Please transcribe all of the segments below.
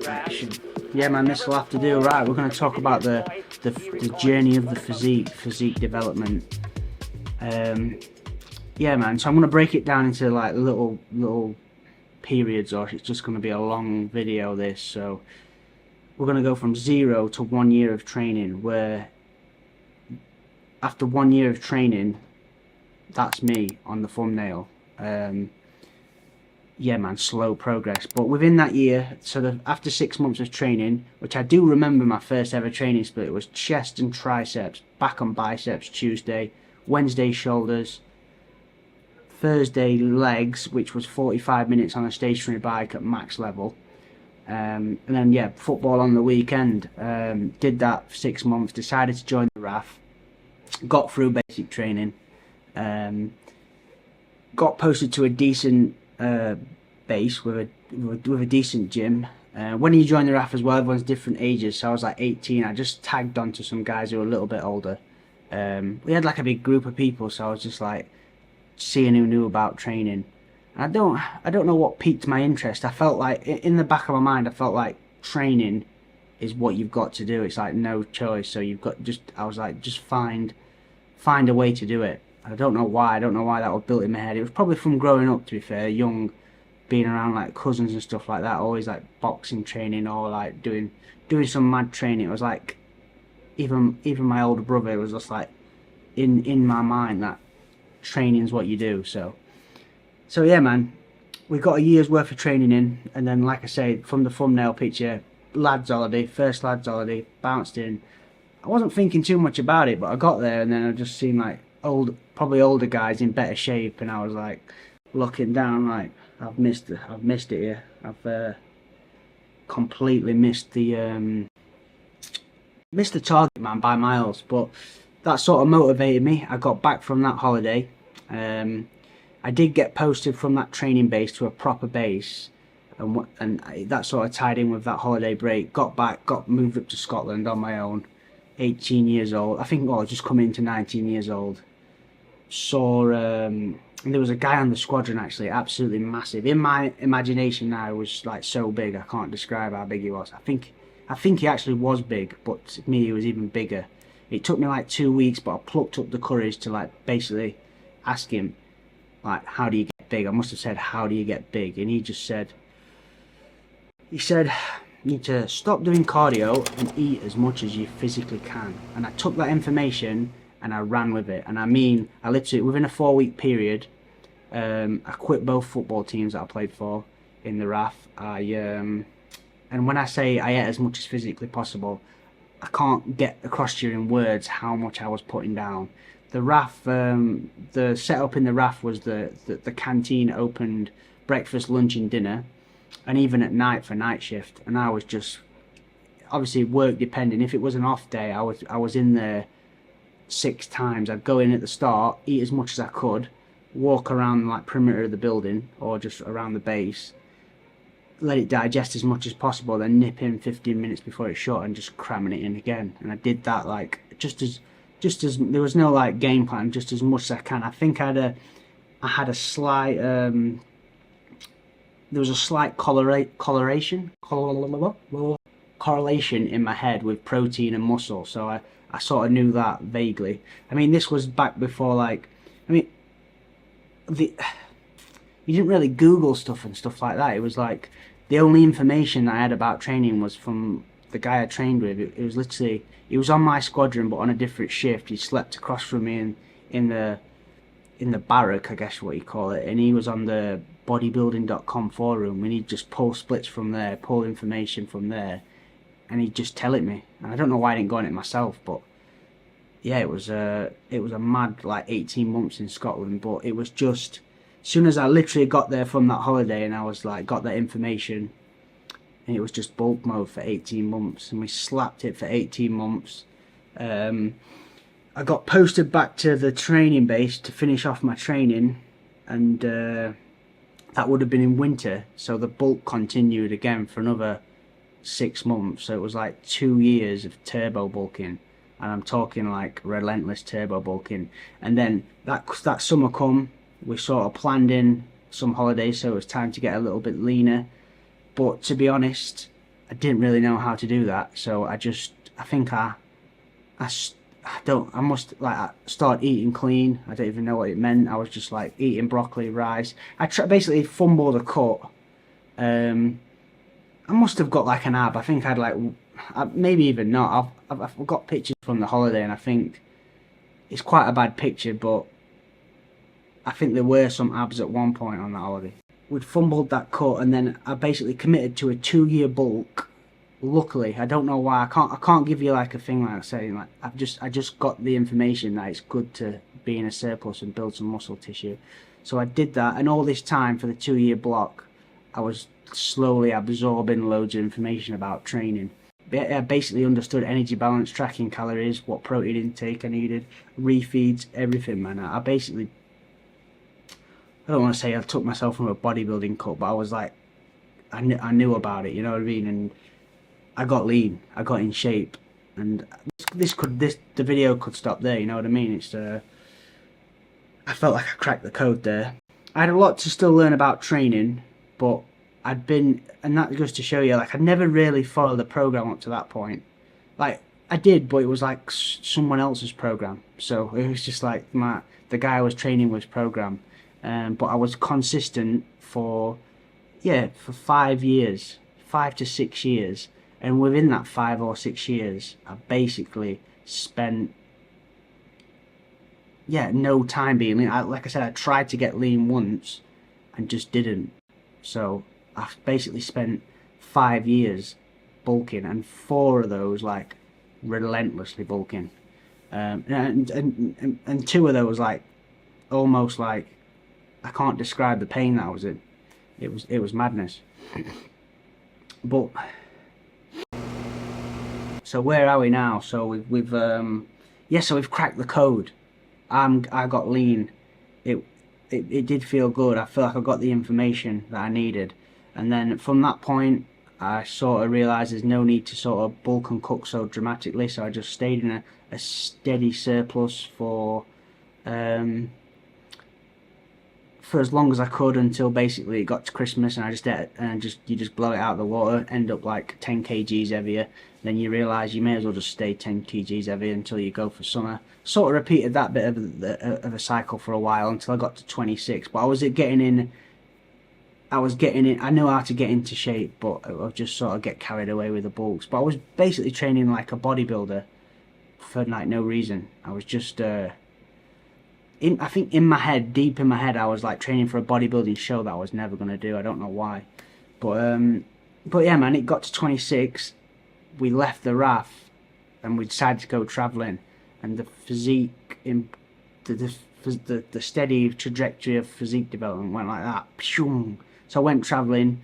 Action. Yeah, man, this will have to do. Right, we're going to talk about the journey of the physique development. Yeah, man. So I'm going to break it down into like little periods, or it's just going to be a long video. This, so we're going to go from 0 to 1 year of training. Where after 1 year of training, that's me on the thumbnail. Yeah, man, slow progress. But within that year, so after 6 months of training, which I do remember my first ever training split, it was chest and triceps, back and biceps Tuesday, Wednesday shoulders, Thursday legs, which was 45 minutes on a stationary bike at max level. And then, yeah, football on the weekend. Did that for 6 months, decided to join the RAF, got through basic training, got posted to a decent base with a decent gym. When you join the RAF as well, everyone's different ages, so I was like 18. I just tagged on to some guys who were a little bit older. We had like a big group of people, so I was just like seeing who knew about training. And I don't know what piqued my interest. I felt like in the back of my mind, I felt like training is what you've got to do. It's like no choice. So you've got I was like, just find a way to do it. I don't know why. I don't know why that was built in my head. It was probably from growing up, to be fair, young, being around like cousins and stuff like that. Always like boxing training or like doing some mad training. It was like even my older brother, it was just like in my mind that training's what you do. So yeah, man, we got a year's worth of training in, and then like I say, from the thumbnail picture, lads holiday, first lads holiday, bounced in. I wasn't thinking too much about it, but I got there and then I just seen like probably older guys in better shape, and I was like looking down like I've missed it here. I've completely missed the target, man, by miles. But that sort of motivated me. I got back from that holiday. I did get posted from that training base to a proper base, and that sort of tied in with that holiday break. Got back, got moved up to Scotland on my own. 18 years old, I think. Well, just coming into 19 years old. Saw there was a guy on the squadron, actually, absolutely massive. In my imagination now, it was like so big I can't describe how big he was. I think he actually was big, but to me he was even bigger. It took me like 2 weeks, but I plucked up the courage to like basically ask him, like, how do you get big? I must have said, how do you get big? And he said, you need to stop doing cardio and eat as much as you physically can. And I took that information and I ran with it. And I mean, I literally, within a 4-week period, I quit both football teams that I played for in the RAF. And when I say I ate as much as physically possible, I can't get across to you in words how much I was putting down. The RAF, the setup in the RAF was the canteen opened breakfast, lunch and dinner, and even at night for night shift. And I was just, obviously work depending. If it was an off day, I was in there 6 times. I'd go in at the start, eat as much as I could, walk around like perimeter of the building or just around the base, let it digest as much as possible, then nip in 15 minutes before it shut and just cramming it in again. And I did that like just as there was no like game plan, just as much as I can. I think I had a slight there was a slight correlation in my head with protein and muscle, so I sort of knew that vaguely. I mean, this was back before, like, I mean, you didn't really Google stuff and stuff like that. It was like the only information I had about training was from the guy I trained with. It was literally, he was on my squadron but on a different shift. He slept across from me in the barrack, I guess what you call it, and he was on the bodybuilding.com forum, and he'd just pull splits from there, pull information from there, and he'd just tell it me. And I don't know why I didn't go on it myself, but yeah, it was a mad like 18 months in Scotland. But it was just, as soon as I literally got there from that holiday and I was like, got that information, and it was just bulk mode for 18 months, and we slapped it for 18 months. I got posted back to the training base to finish off my training, and that would have been in winter, so the bulk continued again for another 6 months. So it was like 2 years of turbo bulking, and I'm talking like relentless turbo bulking. And then that summer come, we sort of planned in some holidays, so it was time to get a little bit leaner. But to be honest, I didn't really know how to do that, so I think I must, like, I started eating clean. I don't even know what it meant. I was just like eating broccoli, rice. Basically fumbled a cut. I must have got like an ab. I think I'd like, maybe even not. I've got pictures from the holiday, and I think it's quite a bad picture, but I think there were some abs at one point on that holiday. We'd fumbled that cut, and then I basically committed to a 2-year bulk. Luckily, I don't know why. I can't give you like a thing like saying like I just got the information that it's good to be in a surplus and build some muscle tissue. So I did that, and all this time for the 2-year block, I was slowly absorbing loads of information about training. I basically understood energy balance, tracking calories, what protein intake I needed, refeeds, everything, man. I don't want to say I took myself from a bodybuilding cut, but I was like, I knew about it, you know what I mean? And I got lean, I got in shape, and the video could stop there, you know what I mean? I felt like I cracked the code there. I had a lot to still learn about training, but and that goes to show you, like, I'd never really followed the program up to that point. Like, I did, but it was like someone else's program, so it was just like the guy I was training was program. But I was consistent for 5 years, 5 to 6 years, and within that 5 or 6 years, I basically spent no time being lean. Like I said, I tried to get lean once and just didn't. So I basically spent 5 years bulking, and 4 of those like relentlessly bulking, and 2 of those like almost like, I can't describe the pain that I was in. It was madness. But so where are we now? So we've cracked the code. I got lean. It did feel good. I feel like I got the information that I needed, and then from that point I sort of realised there's no need to sort of bulk and cook so dramatically. So I just stayed in a steady surplus for as long as I could, until basically it got to Christmas, and you just blow it out of the water, end up like 10 kgs heavier. Then you realise you may as well just stay 10 kgs heavier until you go for summer. Sort of repeated that bit of a cycle for a while until I got to 26. But I was getting in. I knew how to get into shape, but I would just sort of get carried away with the bulks. But I was basically training like a bodybuilder for like no reason. I was just I think in my head, deep in my head, I was like training for a bodybuilding show that I was never going to do. I don't know why. But yeah, man, it got to 26. We left the RAF and we decided to go travelling. And the physique, the steady trajectory of physique development went like that. So I went travelling.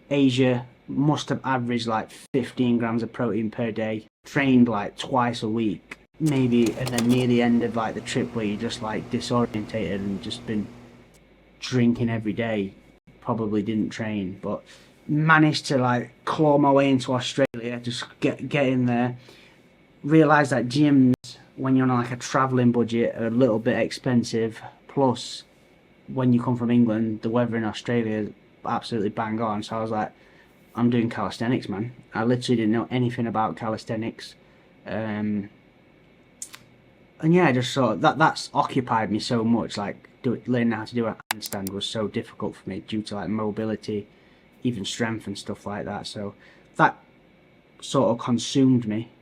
Asia, must have averaged like 15 grams of protein per day. Trained like twice a week. Maybe, and then near the end of like the trip where you're just like disorientated and just been drinking every day, probably didn't train, but managed to like claw my way into Australia, just get in there. Realised that gyms, when you're on like a travelling budget, are a little bit expensive, plus when you come from England, the weather in Australia is absolutely bang on. So I was like, I'm doing calisthenics, man. I literally didn't know anything about calisthenics. And yeah, I just saw that's occupied me so much. Like learning how to do a handstand was so difficult for me due to like mobility, even strength and stuff like that. So that sort of consumed me.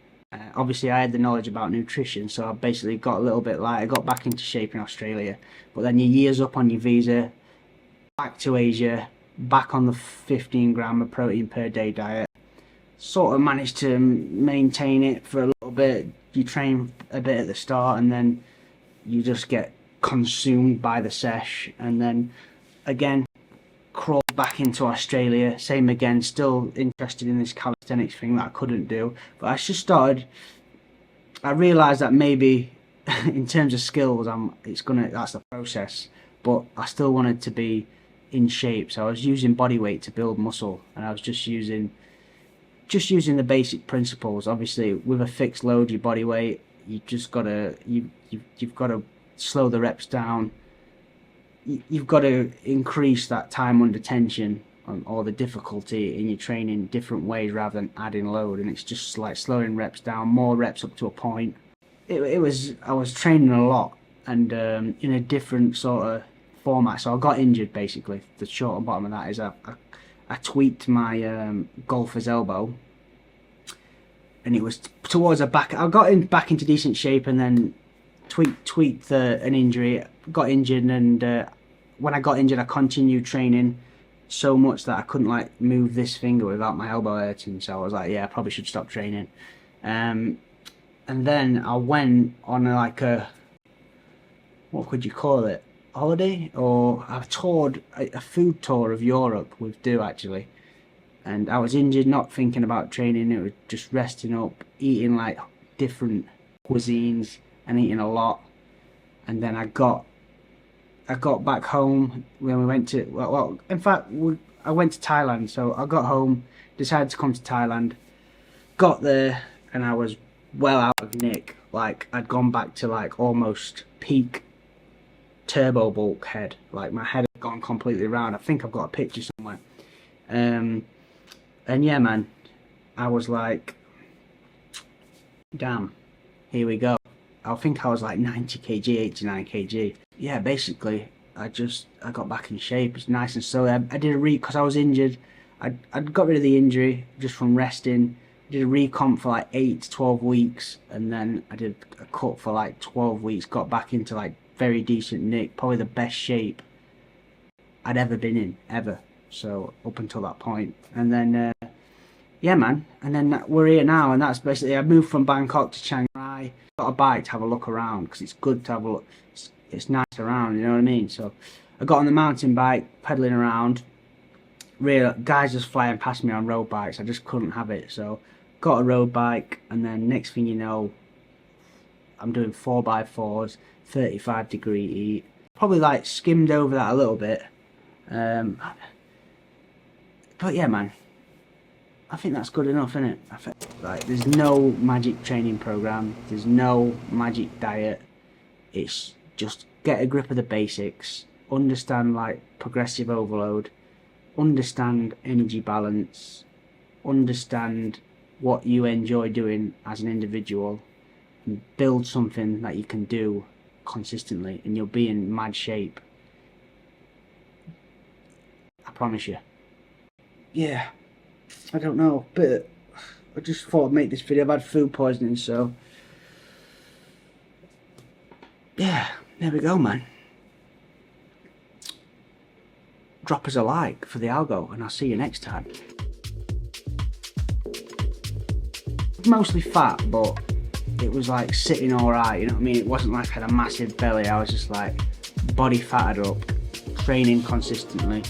Obviously, I had the knowledge about nutrition, so I basically got a little bit lighter, got back into shape in Australia. But then your year's up on your visa, back to Asia, back on the 15 gram of protein per day diet. Sort of managed to maintain it for a little bit. You train a bit at the start, and then you just get consumed by the sesh, and then again crawled back into Australia. Same again, still interested in this calisthenics thing that I couldn't do, but I just started. I realised that maybe in terms of skills, that's the process, but I still wanted to be in shape. So I was using body weight to build muscle, and I was just using the basic principles. Obviously, with a fixed load, your body weight, you've got to slow the reps down, you've got to increase that time under tension or the difficulty in your training different ways rather than adding load, and it's just like slowing reps down, more reps up to a point. I was training a lot and in a different sort of format, so I got injured basically. The short and bottom of that is I tweaked my golfer's elbow, and it was towards the back. I got back into decent shape and then tweaked an injury, got injured, and when I got injured I continued training so much that I couldn't like move this finger without my elbow hurting, so I was like, yeah, I probably should stop training. And then I went on like a, what could you call it, holiday, or I toured a food tour of Europe with Do actually, and I was injured, not thinking about training, it was just resting up, eating like different cuisines and eating a lot. And then I got back home when we went to, well in fact I went to Thailand, so I got home, decided to come to Thailand, got there, and I was well out of nick. Like I'd gone back to like almost peak turbo bulk head, like my head had gone completely round. I think I've got a picture somewhere. And yeah man, I was like, damn, here we go. I think I was like 90 kg, 89 kg. Yeah, basically, I got back in shape. It's nice and slowly. I did a because I was injured. I'd got rid of the injury just from resting. I did a recomp for like 8 to 12 weeks, and then I did a cut for like 12 weeks. Got back into like very decent nick, probably the best shape I'd ever been in, ever. So up until that point, and then yeah man, and then we're here now, and that's basically, I moved from Bangkok to Chiang Rai. Got a bike to have a look around because it's good to have a look. It's nice around, you know what I mean? So I got on the mountain bike, pedaling around. Real guys just flying past me on road bikes. I just couldn't have it. So got a road bike, and then next thing you know, I'm doing 4x4s, 35-degree heat. Probably like skimmed over that a little bit. But yeah, man, I think that's good enough, isn't it? Like, there's no magic training program. There's no magic diet. It's just get a grip of the basics, understand like progressive overload, understand energy balance, understand what you enjoy doing as an individual, and build something that you can do consistently, and you'll be in mad shape. I promise you. Yeah, I don't know, but I just thought I'd make this video. I've had food poisoning, so yeah, there we go, man. Drop us a like for the algo, and I'll see you next time. Mostly fat, but it was like sitting alright, you know what I mean? It wasn't like I had a massive belly. I was just like body fatted up, training consistently.